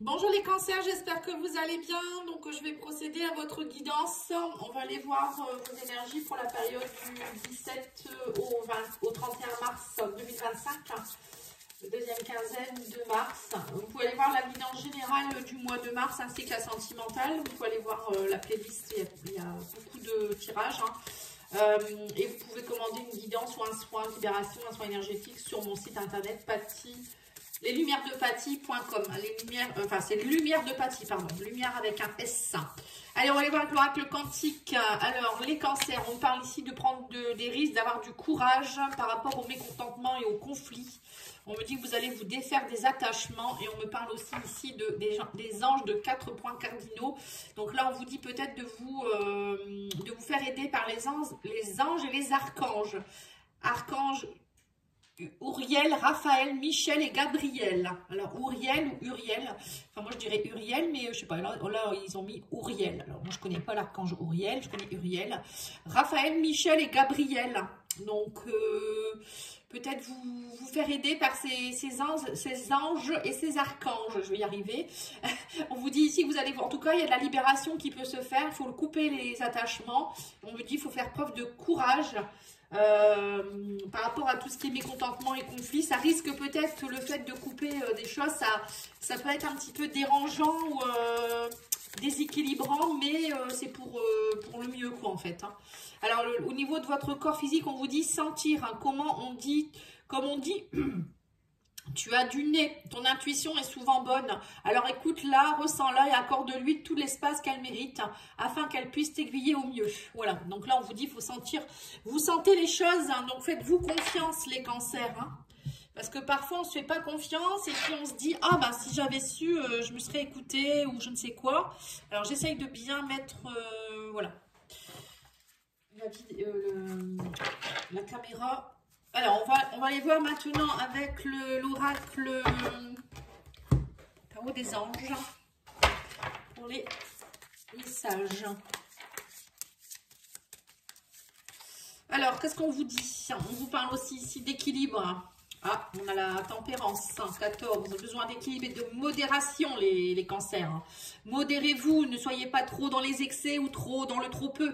Bonjour les cancers, j'espère que vous allez bien. Donc je vais procéder à votre guidance. On va aller voir vos énergies pour la période du 17 au 31 mars 2025, deuxième quinzaine de mars. Vous pouvez aller voir la guidance générale du mois de mars ainsi que la sentimentale. Vous pouvez aller voir la playlist, il y a beaucoup de tirages. Et vous pouvez commander une guidance ou un soin de libération, un soin énergétique sur mon site internet leslumièresdepathie.com. C'est les lumières de Pathie, pardon. Lumière avec un S. Allez, on va aller voir avec l'oracle quantique. Alors, les cancers, on parle ici de prendre des risques, d'avoir du courage par rapport au mécontentement et au conflit. On me dit que vous allez vous défaire des attachements et on me parle aussi ici des anges de 4 points cardinaux. Donc là, on vous dit peut-être de vous faire aider par les anges et les archanges. Archange Uriel, Raphaël, Michel et Gabriel. Alors Uriel ou Uriel, enfin moi je dirais Uriel, mais je sais pas, là ils ont mis Uriel. Alors moi je connais pas l'archange Uriel, je connais Uriel. Raphaël, Michel et Gabriel. Donc peut-être vous faire aider par ces anges et ces archanges. Je vais y arriver. On vous dit ici que vous allez voir, en tout cas il y a de la libération qui peut se faire, il faut couper les attachements. On me dit qu'il faut faire preuve de courage. Par rapport à tout ce qui est mécontentement et conflit, ça risque peut-être le fait de couper des choses, ça peut être un petit peu dérangeant ou déséquilibrant, mais c'est pour le mieux quoi en fait. Alors au niveau de votre corps physique, on vous dit sentir, comme on dit, tu as du nez, ton intuition est souvent bonne. Alors écoute-la, ressens-la et accorde-lui tout l'espace qu'elle mérite afin qu'elle puisse t'aiguiller au mieux. Voilà, donc là on vous dit, il faut sentir, vous sentez les choses, donc faites-vous confiance les cancers. Parce que parfois on ne se fait pas confiance et puis on se dit, ah ben si j'avais su, je me serais écoutée ou je ne sais quoi. Alors j'essaye de bien mettre, voilà, la caméra. Alors, on va aller voir maintenant avec l'oracle tarot des anges pour les messages. Alors, qu'est-ce qu'on vous dit? On vous parle aussi ici d'équilibre. Ah, on a la tempérance, 14, besoin d'équilibre et de modération, les cancers. Modérez-vous, ne soyez pas trop dans les excès ou trop dans le trop peu.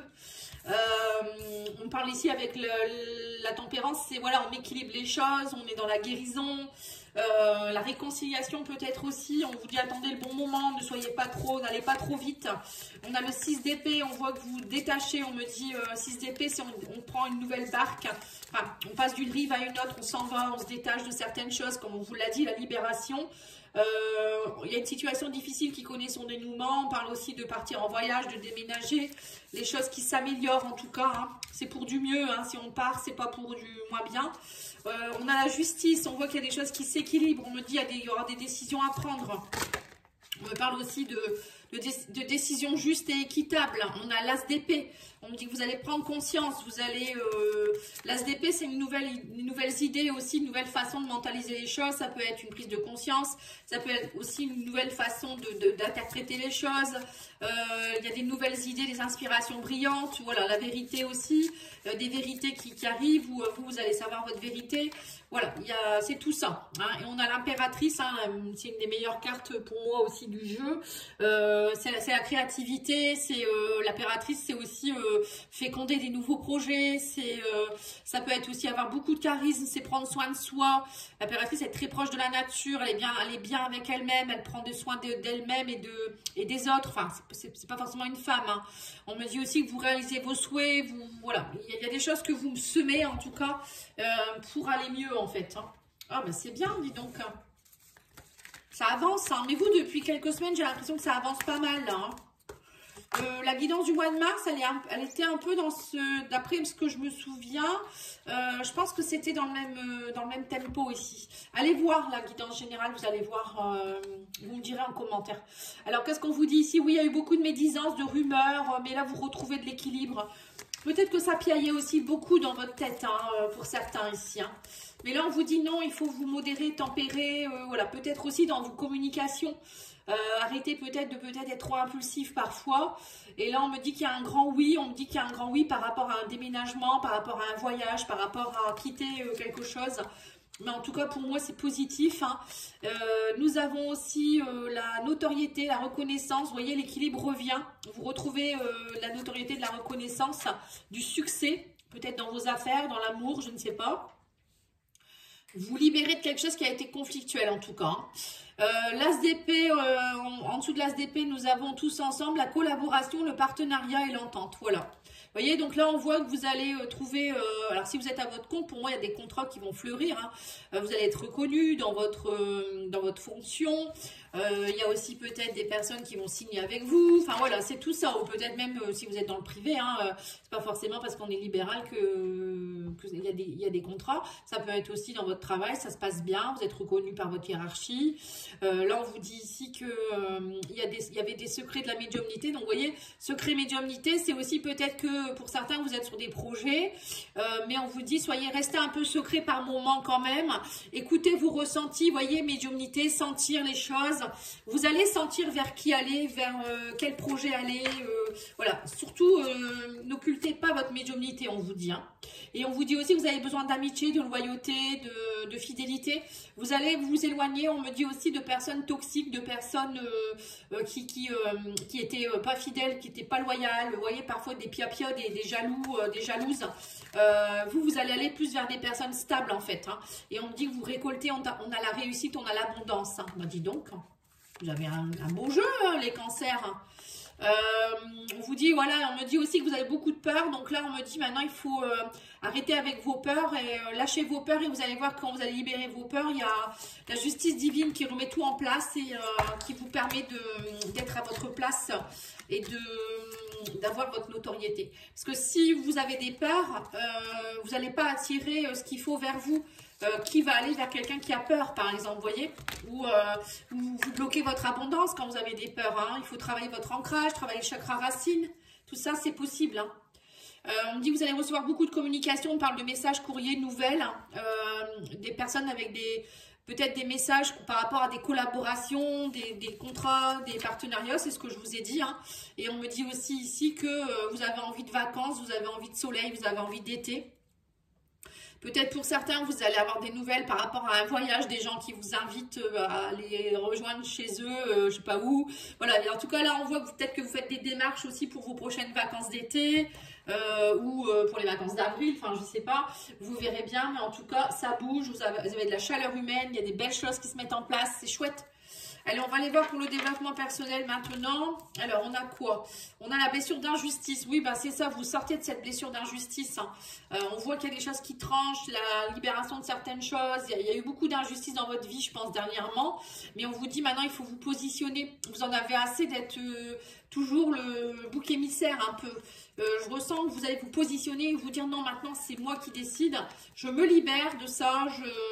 On parle ici avec la tempérance, c'est voilà, on équilibre les choses, on est dans la guérison, la réconciliation peut-être aussi, on vous dit attendez le bon moment, ne soyez pas trop, n'allez pas trop vite. On a le 6 d'épée, on voit que vous détachez, on me dit 6 d'épée, c'est on prend une nouvelle barque, enfin, on passe d'une rive à une autre, on s'en va, on se détache de certaines choses, comme on vous l'a dit, la libération. Il y a une situation difficile qui connaît son dénouement. On parle aussi de partir en voyage, de déménager, les choses qui s'améliorent en tout cas, c'est pour du mieux, si on part c'est pas pour du moins bien. On a la justice, on voit qu'il y a des choses qui s'équilibrent, on me dit il y aura des décisions à prendre. On me parle aussi de décisions justes et équitables. On a l'as d'épée. On me dit que vous allez prendre conscience. Vous allez... l'as d'épée, c'est une nouvelle idée aussi, une nouvelle façon de mentaliser les choses. Ça peut être une prise de conscience. Ça peut être aussi une nouvelle façon d'interpréter les choses. Il y a des nouvelles idées, des inspirations brillantes. Voilà, la vérité aussi. Des vérités qui arrivent où vous allez savoir votre vérité. Voilà, c'est tout ça. Et on a l'impératrice, c'est une des meilleures cartes pour moi aussi du jeu. C'est la créativité, c'est l'impératrice, c'est aussi féconder des nouveaux projets, ça peut être aussi avoir beaucoup de charisme, c'est prendre soin de soi. L'impératrice est très proche de la nature, elle est bien avec elle-même, elle prend des soins d'elle-même et des autres. Enfin, c'est pas forcément une femme. On me dit aussi que vous réalisez vos souhaits, voilà, il y a des choses que vous me semez en tout cas pour aller mieux en fait. Ah ben c'est bien, dis donc. Ça avance, mais vous, depuis quelques semaines, j'ai l'impression que ça avance pas mal, là. La guidance du mois de mars, elle était un peu dans d'après ce que je me souviens, je pense que c'était dans le même tempo ici. Allez voir la guidance générale, vous allez voir, vous me direz en commentaire. Alors, qu'est-ce qu'on vous dit ici? Oui, il y a eu beaucoup de médisances, de rumeurs, mais là, vous retrouvez de l'équilibre. Peut-être que ça piaillait aussi beaucoup dans votre tête, pour certains ici, Mais là, on vous dit non, il faut vous modérer, tempérer, voilà, peut-être aussi dans vos communications. Arrêtez peut-être d'être trop impulsif parfois. Et là, on me dit qu'il y a un grand oui. On me dit qu'il y a un grand oui par rapport à un déménagement, par rapport à un voyage, par rapport à quitter quelque chose. Mais en tout cas, pour moi, c'est positif. Hein. Nous avons aussi la notoriété, la reconnaissance. Vous voyez, l'équilibre revient. Vous retrouvez la notoriété de la reconnaissance, du succès, peut-être dans vos affaires, dans l'amour, je ne sais pas. Vous libérez de quelque chose qui a été conflictuel, en tout cas. L'as d'épée, en dessous de l'as d'épée, nous avons tous ensemble la collaboration, le partenariat et l'entente. Voilà. Vous voyez, donc là, on voit que vous allez trouver... alors, si vous êtes à votre compte, pour moi, il y a des contrats qui vont fleurir. Hein. Vous allez être reconnu dans votre fonction. Il y a aussi peut-être des personnes qui vont signer avec vous. Enfin, voilà, c'est tout ça. Ou peut-être même si vous êtes dans le privé. Hein, c'est pas forcément parce qu'on est libéral qu'il y a des contrats. Ça peut être aussi dans votre travail. Ça se passe bien. Vous êtes reconnu par votre hiérarchie. Là, on vous dit ici que il y avait des secrets de la médiumnité. Donc, vous voyez, secret médiumnité, c'est aussi peut-être que pour certains, vous êtes sur des projets, mais on vous dit, soyez restés un peu secret par moment quand même. Écoutez vos ressentis, voyez, médiumnité, sentir les choses. Vous allez sentir vers qui aller, vers quel projet aller. Voilà, surtout, n'occultez pas votre médiumnité, on vous dit. Hein. Et on vous dit aussi que vous avez besoin d'amitié, de loyauté, de fidélité. Vous allez vous éloigner, on me dit aussi, de personnes toxiques, de personnes qui étaient pas fidèles, qui n'étaient pas loyales. Vous voyez, parfois des pia-pia, des jaloux, des jalouses. Vous allez aller plus vers des personnes stables, en fait. Hein. Et on me dit que vous récoltez, on a la réussite, on a l'abondance. Hein. On m'a dit donc, vous avez un beau jeu, hein, les cancers. Hein. On vous dit, voilà, on me dit aussi que vous avez beaucoup de peur. Donc là, on me dit maintenant, il faut arrêter avec vos peurs et lâcher vos peurs. Et vous allez voir, quand vous allez libérer vos peurs, il y a la justice divine qui remet tout en place et qui vous permet d'être à votre place et d'avoir votre notoriété. Parce que si vous avez des peurs, vous n'allez pas attirer ce qu'il faut vers vous. Qui va aller vers quelqu'un qui a peur, par exemple, vous voyez, ou vous bloquez votre abondance quand vous avez des peurs. Hein. Il faut travailler votre ancrage, travailler le chakra racine. Tout ça, c'est possible. Hein. On me dit que vous allez recevoir beaucoup de communications. On parle de messages, courriers, nouvelles. Des personnes avec peut-être des messages par rapport à des collaborations, des contrats, des partenariats, c'est ce que je vous ai dit. Hein. Et on me dit aussi ici que vous avez envie de vacances, vous avez envie de soleil, vous avez envie d'été. Peut-être pour certains, vous allez avoir des nouvelles par rapport à un voyage, des gens qui vous invitent à les rejoindre chez eux, je ne sais pas où. Voilà, et en tout cas, là, on voit peut-être que vous faites des démarches aussi pour vos prochaines vacances d'été ou pour les vacances d'avril, enfin, je ne sais pas. Vous verrez bien, mais en tout cas, ça bouge, vous avez de la chaleur humaine, il y a des belles choses qui se mettent en place, c'est chouette. Allez, on va aller voir pour le développement personnel maintenant. Alors, on a quoi? On a la blessure d'injustice. Oui, ben c'est ça, vous sortez de cette blessure d'injustice. Hein. On voit qu'il y a des choses qui tranchent, la libération de certaines choses. Il y a eu beaucoup d'injustice dans votre vie, je pense, dernièrement. Mais on vous dit maintenant, il faut vous positionner. Vous en avez assez d'être toujours le bouc émissaire un peu. Je ressens que vous allez vous positionner et vous dire non, maintenant, c'est moi qui décide. Je me libère de ça,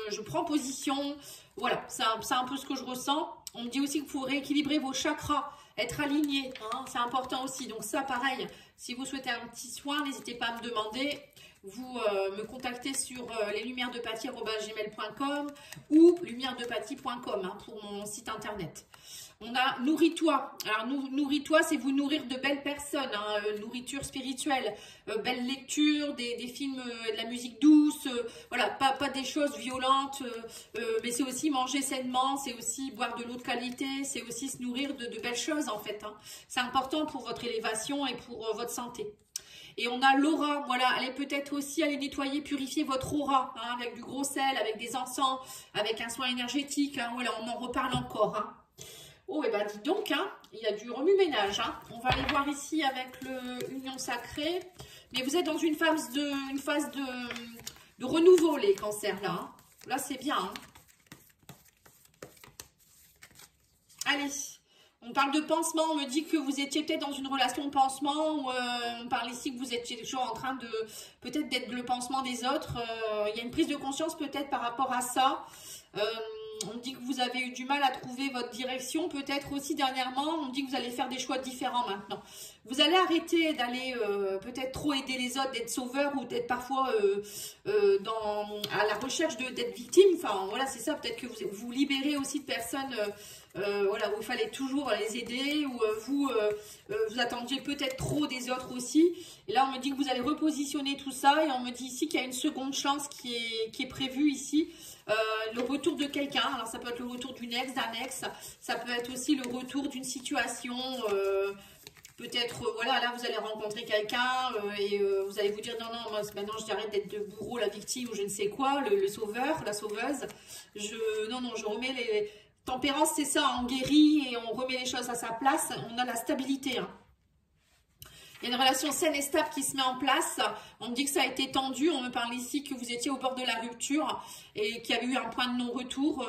je prends position. Voilà, c'est un peu ce que je ressens. On me dit aussi qu'il faut rééquilibrer vos chakras, être aligné, hein, c'est important aussi. Donc ça, pareil, si vous souhaitez un petit soin, n'hésitez pas à me demander. Vous me contactez sur leslumièresdepathie@gmail.com ou lumièresdepathie.com hein, pour mon site internet. On a nourris-toi. Alors, nourris-toi, c'est vous nourrir de belles personnes, hein, nourriture spirituelle, belles lectures, des films, de la musique douce, voilà, pas des choses violentes, mais c'est aussi manger sainement, c'est aussi boire de l'eau de qualité, c'est aussi se nourrir de belles choses, en fait. Hein. C'est important pour votre élévation et pour votre santé. Et on a l'aura, voilà, allez peut-être aussi aller nettoyer, purifier votre aura, hein, avec du gros sel, avec des encens, avec un soin énergétique, hein, voilà, on en reparle encore, hein. Oh, et ben dis donc, hein, il y a du remue-ménage. Hein. On va aller voir ici avec l'union sacrée. Mais vous êtes dans une phase de renouveau, les cancers, là. Hein. Là, c'est bien. Hein. Allez, on parle de pansement. On me dit que vous étiez peut-être dans une relation de pansement. Ou, on parle ici que vous étiez toujours en train de peut-être d'être le pansement des autres. Il y a une prise de conscience peut-être par rapport à ça. on me dit que vous avez eu du mal à trouver votre direction. Peut-être aussi dernièrement, on me dit que vous allez faire des choix différents maintenant. Vous allez arrêter d'aller peut-être trop aider les autres, d'être sauveur ou d'être parfois à la recherche d'être victime. Enfin, voilà, c'est ça. Peut-être que vous vous libérez aussi de personnes voilà, où il fallait toujours les aider, ou vous attendiez peut-être trop des autres aussi. Et là, on me dit que vous allez repositionner tout ça, et on me dit ici qu'il y a une seconde chance qui est prévue ici. Le retour de quelqu'un, alors ça peut être le retour d'une ex, d'un ex, ça peut être aussi le retour d'une situation, peut-être, voilà, là vous allez rencontrer quelqu'un et vous allez vous dire non, moi maintenant j'arrête d'être le bourreau, la victime ou je ne sais quoi, le sauveur, la sauveuse, non, je remets les... Tempérance, c'est ça, on guérit et on remet les choses à sa place, on a la stabilité, hein. Il y a une relation saine et stable qui se met en place. On me dit que ça a été tendu. On me parle ici que vous étiez au bord de la rupture et qu'il y a eu un point de non-retour.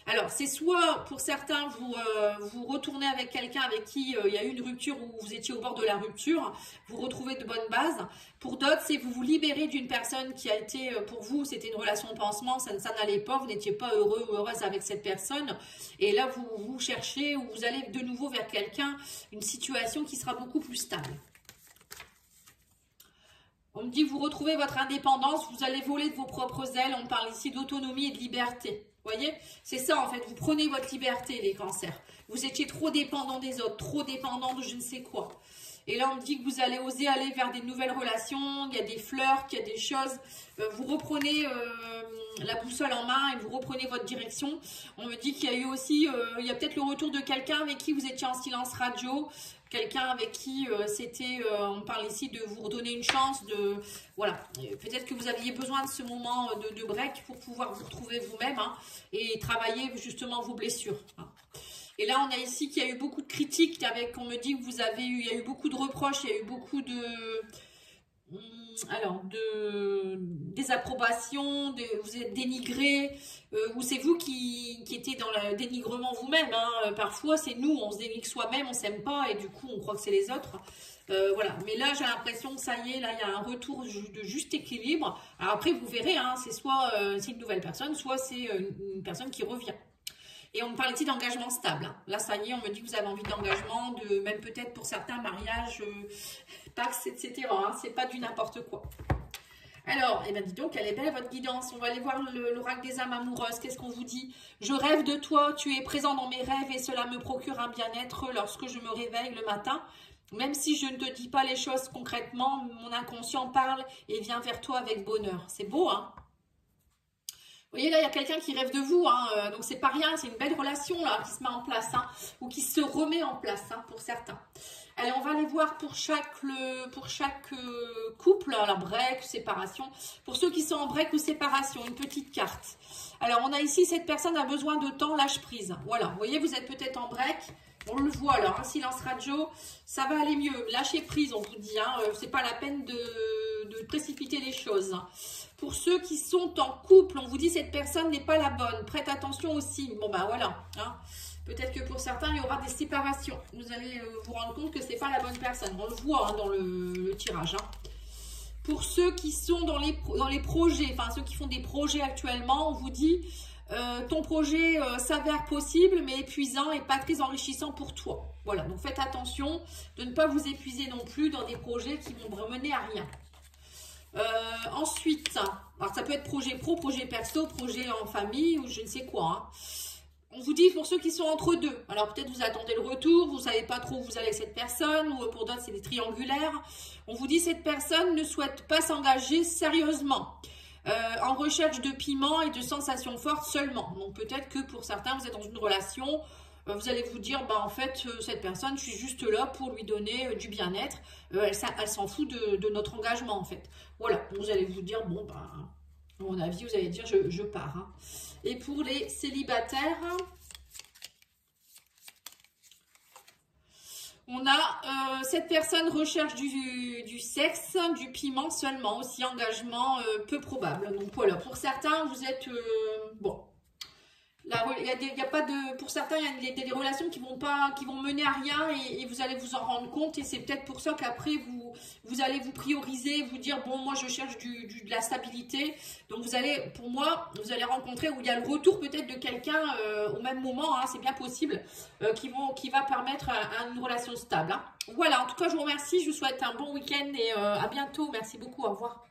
Alors, c'est soit pour certains, vous retournez avec quelqu'un avec qui il y a eu une rupture ou vous étiez au bord de la rupture. Vous retrouvez de bonnes bases. Pour d'autres, c'est vous libérez d'une personne qui a été, pour vous, c'était une relation pansement. Ça n'allait pas. Vous n'étiez pas heureux ou heureuse avec cette personne. Et là, vous cherchez ou vous allez de nouveau vers quelqu'un, une situation qui sera beaucoup plus stable. On me dit vous retrouvez votre indépendance, vous allez voler de vos propres ailes. On parle ici d'autonomie et de liberté. Vous voyez, c'est ça en fait, vous prenez votre liberté les cancers. Vous étiez trop dépendant des autres, trop dépendant de je ne sais quoi. Et là, on me dit que vous allez oser aller vers des nouvelles relations, il y a des fleurs, qu'il y a des choses. Vous reprenez la boussole en main et vous reprenez votre direction. On me dit qu'il y a eu aussi, il y a peut-être le retour de quelqu'un avec qui vous étiez en silence radio. Quelqu'un avec qui c'était, on parle ici de vous redonner une chance, voilà. Peut-être que vous aviez besoin de ce moment de break pour pouvoir vous retrouver vous-même, hein, et travailler justement vos blessures, hein. Et là, on a ici qu'il y a eu beaucoup de critiques, on me dit que vous avez eu, il y a eu beaucoup de reproches, il y a eu beaucoup de désapprobation, vous êtes dénigré, ou c'est vous qui étiez dans le dénigrement vous-même, hein. Parfois, c'est nous, on se dénigre soi-même, on s'aime pas, et du coup, on croit que c'est les autres. Voilà, mais là, j'ai l'impression que ça y est, là, il y a un retour de juste équilibre. Alors après, vous verrez, hein, c'est soit c'est une nouvelle personne, soit c'est une personne qui revient. Et on me parle ici d'engagement stable. Là, ça y est, on me dit que vous avez envie d'engagement, même peut-être pour certains mariages, Pax, etc. Hein, c'est pas du n'importe quoi. Alors, eh bien, dis donc, elle est belle votre guidance. On va aller voir l'oracle des âmes amoureuses. Qu'est-ce qu'on vous dit? Je rêve de toi, tu es présent dans mes rêves et cela me procure un bien-être lorsque je me réveille le matin. Même si je ne te dis pas les choses concrètement, mon inconscient parle et vient vers toi avec bonheur. C'est beau, hein? Vous voyez, là, il y a quelqu'un qui rêve de vous, hein, donc c'est pas rien, c'est une belle relation là qui se met en place, hein, ou qui se remet en place, hein, pour certains. Allez, on va aller voir pour chaque couple, alors break, séparation. Pour ceux qui sont en break ou séparation, une petite carte. Alors, on a ici, cette personne a besoin de temps, lâche prise. Voilà, vous voyez, vous êtes peut-être en break. On le voit alors, hein, silence radio, ça va aller mieux. Lâchez prise, on vous dit, hein, c'est pas la peine de précipiter les choses. Pour ceux qui sont en couple, on vous dit cette personne n'est pas la bonne. Prête attention aux signes. Bon, ben voilà, hein. Peut-être que pour certains, il y aura des séparations. Vous allez vous rendre compte que ce n'est pas la bonne personne. On le voit, hein, dans le tirage, hein. Pour ceux qui sont dans les projets, enfin ceux qui font des projets actuellement, on vous dit ton projet s'avère possible mais épuisant et pas très enrichissant pour toi. Voilà, donc faites attention de ne pas vous épuiser non plus dans des projets qui vont mener à rien. Ensuite, alors ça peut être projet pro, projet perso, projet en famille ou je ne sais quoi, hein. On vous dit pour ceux qui sont entre deux, alors peut-être vous attendez le retour, vous ne savez pas trop où vous allez avec cette personne, ou pour d'autres c'est des triangulaires. On vous dit cette personne ne souhaite pas s'engager sérieusement, en recherche de piment et de sensations fortes seulement. Donc peut-être que pour certains vous êtes dans une relation, vous allez vous dire, bah, en fait cette personne, je suis juste là pour lui donner du bien-être, elle s'en fout de notre engagement en fait. Voilà, vous allez vous dire, bon, bah, à mon avis, vous allez dire, je pars, hein. Et pour les célibataires, on a cette personne recherche du sexe, du piment seulement, aussi engagement peu probable. Donc voilà, pour certains, vous êtes, bon, y a pas de, pour certains, il y a des relations qui vont mener à rien et vous allez vous en rendre compte et c'est peut-être pour ça qu'après vous allez vous prioriser, vous dire bon moi je cherche de la stabilité. Donc vous allez, pour moi, vous allez rencontrer où il y a le retour peut-être de quelqu'un au même moment, hein, c'est bien possible, qui va permettre à une relation stable. Hein. Voilà, en tout cas je vous remercie, je vous souhaite un bon week-end et à bientôt. Merci beaucoup, au revoir.